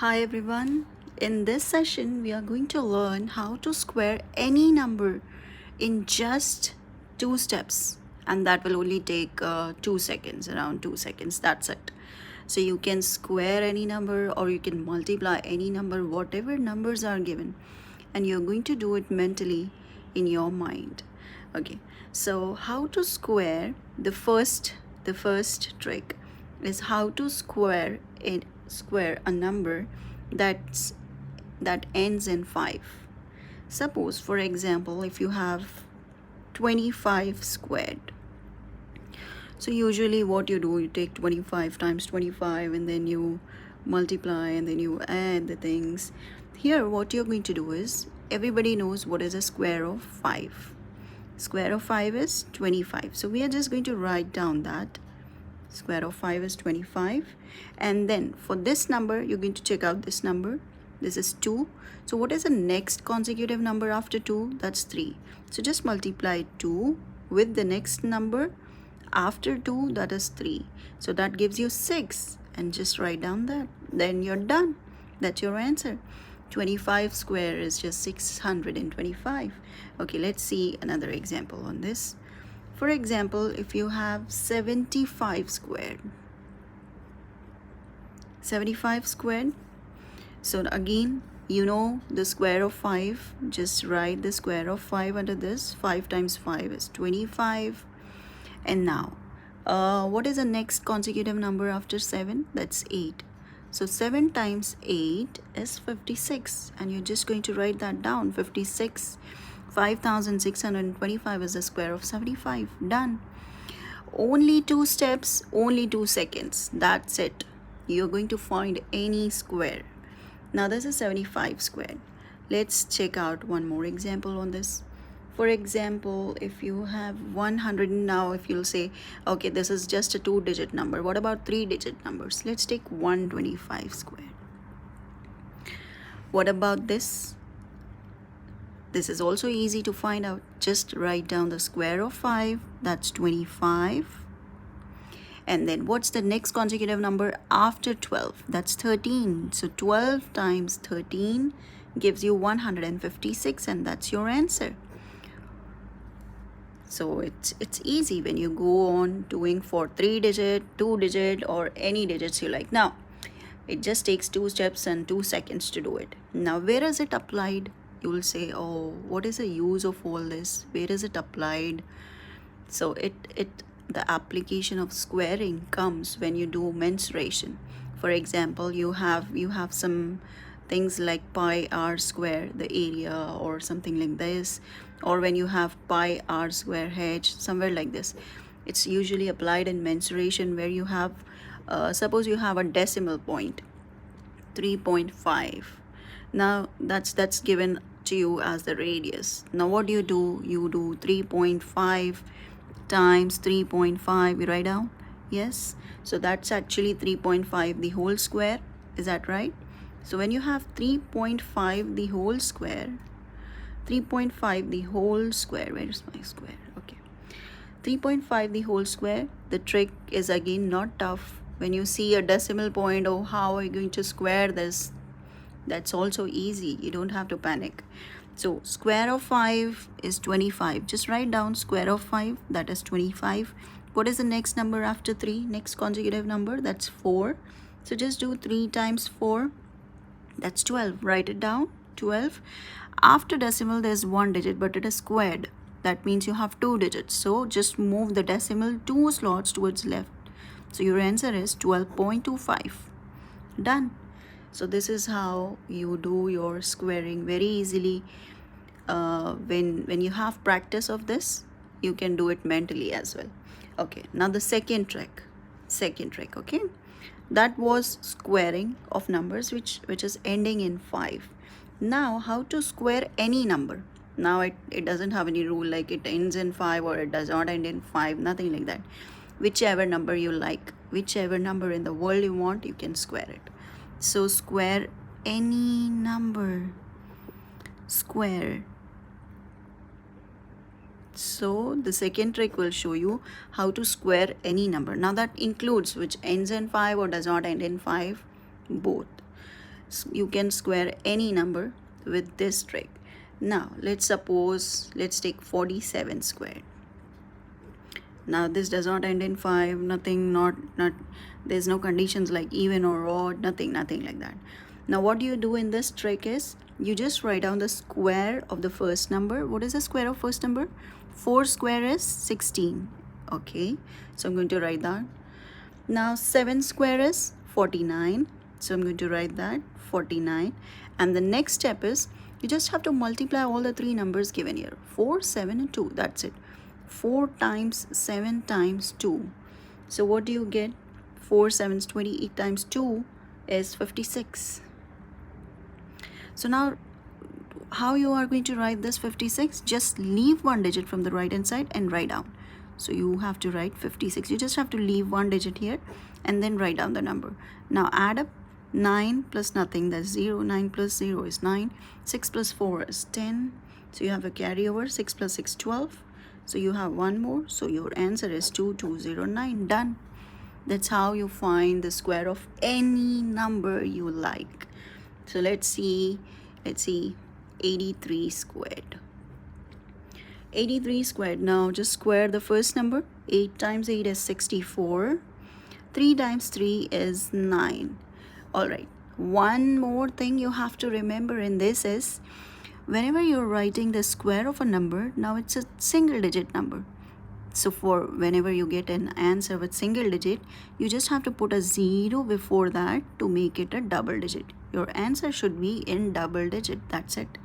Hi everyone. In this session, we are going to learn how to square any number in just 2 steps, and that will only take 2 seconds, around 2 seconds. That's it. So you can square any number or you can multiply any number, whatever numbers are given, and you're going to do it mentally in your mind. Okay. So how to square the first trick is how to square a number that ends in 5. Suppose, for example, if you have 25 squared, so usually what you do, you take 25 times 25 and then you multiply and then you add the things. Here what you're going to do is, everybody knows what is a square of 5. Square of 5 is 25. So we are just going to write down that square of 5 is 25, and then for this number you're going to check out this number. This is 2. So what is the next consecutive number after 2? That's 3. So just multiply 2 with the next number after 2, that is 3. So that gives you 6, and just write down that. Then you're done. That's your answer. 25 square is just 625. Okay, let's see another example on this. For example, if you have 75 squared, 75 squared, so again, you know the square of 5, just write the square of 5 under this. 5 times 5 is 25. And now, what is the next consecutive number after 7? That's 8. So 7 times 8 is 56, and you're just going to write that down. 56. 5625 is the square of 75. Done. Only 2 steps, only 2 seconds. That's it. You're going to find any square. Now this is 75 squared. Let's check out one more example on this. For example, if you have 100, now if you'll say, okay, this is just a 2-digit number. What about 3-digit numbers? Let's take 125 squared. What about this? This is also easy to find out. Just write down the square of 5. That's 25. And then what's the next consecutive number after 12? That's 13. So 12 times 13 gives you 156, and that's your answer. So it's easy when you go on doing for 3-digit, 2-digit, or any digits you like. Now, it just takes 2 steps and 2 seconds to do it. Now, where is it applied? You will say, oh, what is the use of all this? Where is it applied? So the application of squaring comes when you do mensuration. For example, you have some things like pi r square, the area, or something like this, or when you have pi r square h, somewhere like this. It's usually applied in mensuration, where you have suppose you have a decimal point, 3.5. now that's given to you as the radius. Now what do? You do 3.5 times 3.5. You write down. Yes, so that's actually 3.5 the whole square. Is that right? So when you have 3.5 the whole square, 3.5 the whole square, where is my square? Okay, 3.5 the whole square. The trick is again not tough. When you see a decimal point, oh, how are you going to square this? That's also easy. You don't have to panic. So square of 5 is 25. Just write down square of 5, that is 25. What is the next number after 3? Next consecutive number, that's 4. So just do 3 times 4. That's 12. Write it down. 12. After decimal, there's 1 digit, but it is squared. That means you have 2 digits. So just move the decimal 2 slots towards left. So your answer is 12.25. Done. So this is how you do your squaring very easily. When you have practice of this, you can do it mentally as well. Okay, now the second trick. Okay, that was squaring of numbers which is ending in 5. Now how to square any number. Now it doesn't have any rule like it ends in 5 or it does not end in 5, nothing like that. Whichever number you like, whichever number in the world you want, you can square it. So square any number. Square. So the second trick will show you how to square any number. Now that includes which ends in 5 or does not end in 5, both. You can square any number with this trick. Now let's take 47 squared. Now this does not end in 5, nothing, not there's no conditions like even or odd, nothing like that. Now what you do in this trick is you just write down the square of the first number. What is the square of first number? 4 square is 16. Okay, so I'm going to write that. Now 7 square is 49, so I'm going to write that 49. And the next step is you just have to multiply all the three numbers given here, 4, 7 and 2. That's it. 4 times 7 times 2. So what do you get? 4 7s 28 times 2 is 56. So now how you are going to write this 56? Just leave one digit from the right hand side and write down. So you have to write 56. You just have to leave one digit here and then write down the number. Now add up 9 plus nothing, that's 0. 9 plus 0 is 9. 6 plus 4 is 10. So you have a carryover. 6 plus 6, 12. So you have one more. So your answer is 2209. Done. That's how you find the square of any number you like. So let's see 83 squared. 83 squared. Now just square the first number. 8 times 8 is 64. 3 times 3 is 9. Alright, one more thing you have to remember in this is whenever you're writing the square of a number, now it's a single digit number. So for whenever you get an answer with single digit, you just have to put a 0 before that to make it a double digit. Your answer should be in double digit. That's it.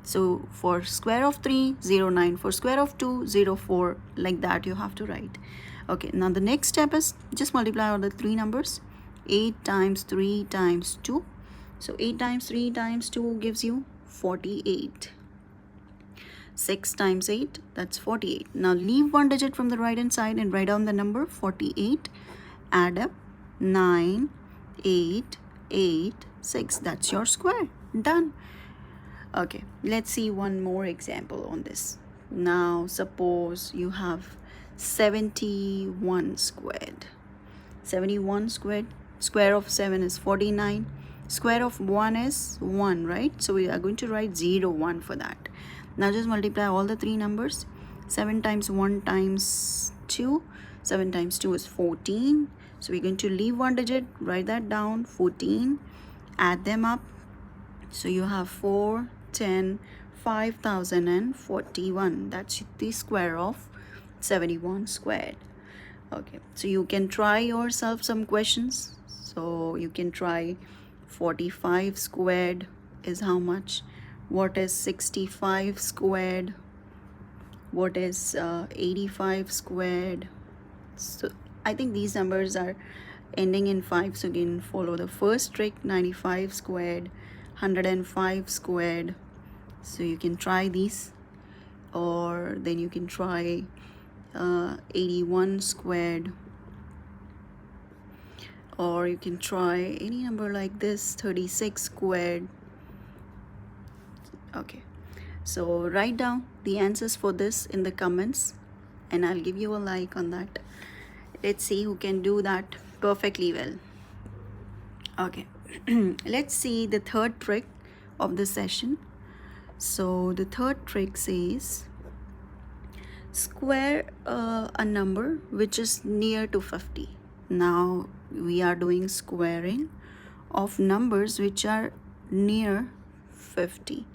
So for square of 3, 09. For square of 2, 04. Like that you have to write. Okay, now the next step is just multiply all the three numbers. 8 times 3 times 2. So 8 times 3 times 2 gives you 48. 6 times 8, that's 48. Now leave one digit from the right hand side and write down the number 48. Add up 9, 8, 8, 6. That's your square. Done. Okay, let's see one more example on this. Now suppose you have 71 squared. 71 squared. Square of 7 is 49. Square of 1 is 1, right? So we are going to write 0, 1 for that. Now just multiply all the three numbers. 7 times 1 times 2. 7 times 2 is 14. So we're going to leave one digit, write that down, 14. Add them up. So you have 4, 10, 5041. That's the square of 71 squared. Okay, so you can try yourself some questions. So you can try 45 squared is how much? What is 65 squared? What is 85 squared? So I think these numbers are ending in 5, so you can follow the first trick. 95 squared, 105 squared. So you can try these, or then you can try 81 squared, or you can try any number like this, 36 squared. Okay, so write down the answers for this in the comments and I'll give you a like on that. Let's see who can do that perfectly well. Okay, let's see the third trick of the session. So the third trick says square a number which is near to 50. Now we are doing squaring of numbers which are near 50.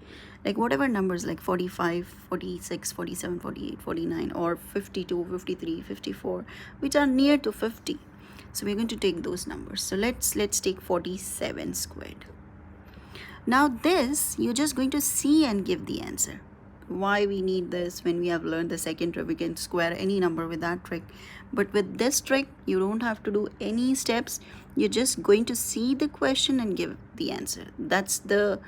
Like whatever numbers like 45, 46, 47, 48, 49 or 52, 53, 54 which are near to 50. So we're going to take those numbers. So let's take 47 squared. Now this you're just going to see and give the answer. Why we need this? When we have learned the second trick, we can square any number with that trick. But with this trick, you don't have to do any steps. You're just going to see the question and give the answer. That's the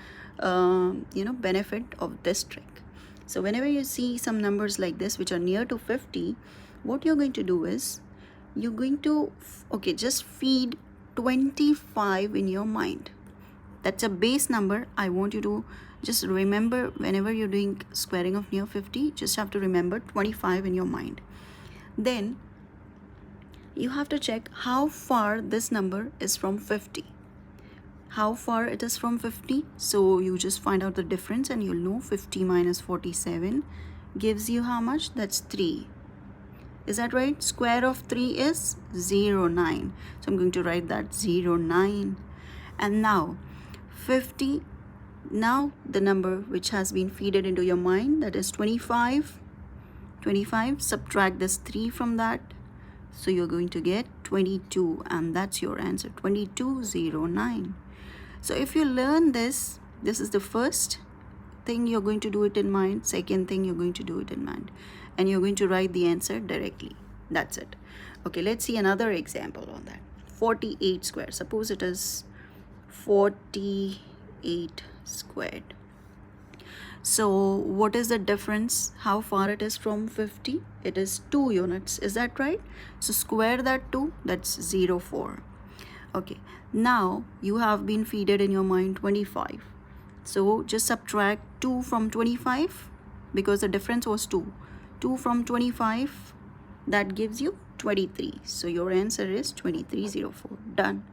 benefit of this trick. So whenever you see some numbers like this which are near to 50, what you're going to do is you're going to just feed 25 in your mind. That's a base number. I want you to just remember whenever you're doing squaring of near 50, just have to remember 25 in your mind. Then you have to check how far this number is from 50. how far it is from 50. So you just find out the difference and you'll know 50 minus 47 gives you how much? That's 3. Is that right? Square of 3 is 0.9. So I'm going to write that 0.9. And now 50, now the number which has been fed into your mind, that is 25. 25, subtract this 3 from that. So you're going to get 22, and that's your answer, 2209. So if you learn this, this is the first thing you're going to do it in mind. Second thing you're going to do it in mind. And you're going to write the answer directly. That's it. Okay, let's see another example on that. 48 squared. Suppose it is 48 squared. So what is the difference? How far it is from 50? It is 2 units. Is that right? So square that 2. That's 0.4. Okay. Now you have been fed in your mind 25. So just subtract 2 from 25 because the difference was 2. 2 from 25, that gives you 23. So your answer is 2304. Done.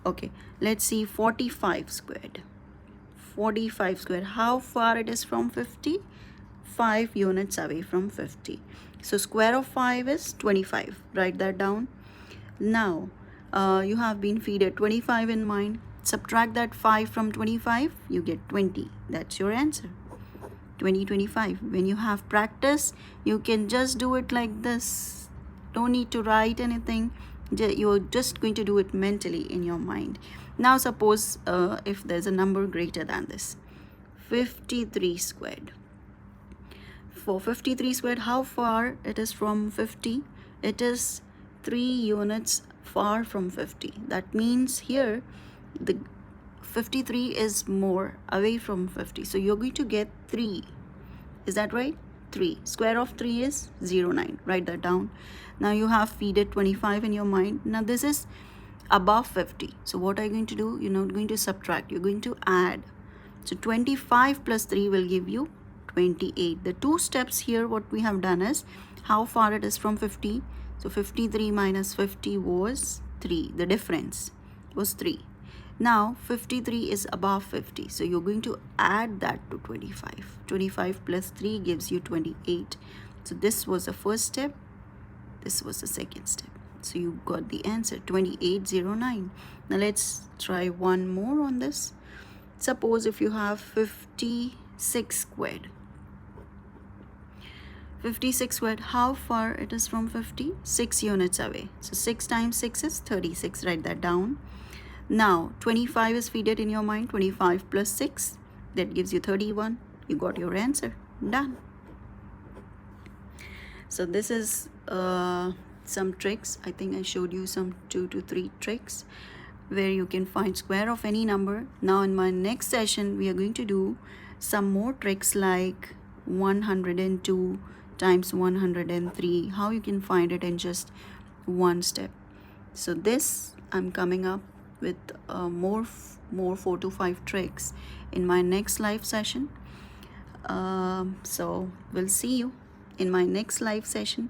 Okay. Let's see 45 squared. 45 squared. How far it is from 50? 5 units away from 50. So square of 5 is 25. Write that down. Now you have been fed 25 in mind. Subtract that 5 from 25, you get 20. That's your answer. 2025. When you have practice, you can just do it like this. Don't need to write anything. You're just going to do it mentally in your mind. Now suppose if there's a number greater than this, 53 squared. For 53 squared, how far it is from 50? It is 3 units far from 50. That means here the 53 is more away from 50. So you're going to get 3. Is that right? 3. Square of 3 is 0.9. Write that down. Now you have fed 25 in your mind. Now this is above 50. So what are you going to do? You're not going to subtract. You're going to add. So 25 plus 3 will give you 28. The two steps here, what we have done is how far it is from 50. So 53 minus 50 was 3. The difference was 3. Now 53 is above 50. So you're going to add that to 25. 25 plus 3 gives you 28. So this was the first step. This was the second step. So you got the answer, 2809. Now let's try one more on this. Suppose if you have 56 squared. 56 squared, how far it is from 50? 6 units away. So 6 times 6 is 36. Write that down. Now 25 is fed in your mind. 25 plus 6, that gives you 31. You got your answer. Done. So this is some tricks. I think I showed you some 2 to 3 tricks where you can find square of any number. Now in my next session we are going to do some more tricks like 102 times 103, how you can find it in just one step. So this I'm coming up with more 4 to 5 tricks in my next live session. So we'll see you in my next live session.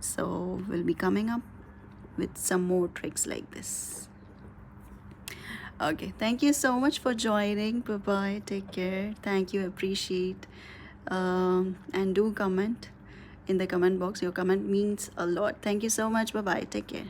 So we'll be coming up with some more tricks like this. Okay, thank you so much for joining. Bye bye, take care. Thank you, appreciate, and do comment in the comment box. Your comment means a lot. Thank you so much. Bye bye, take care.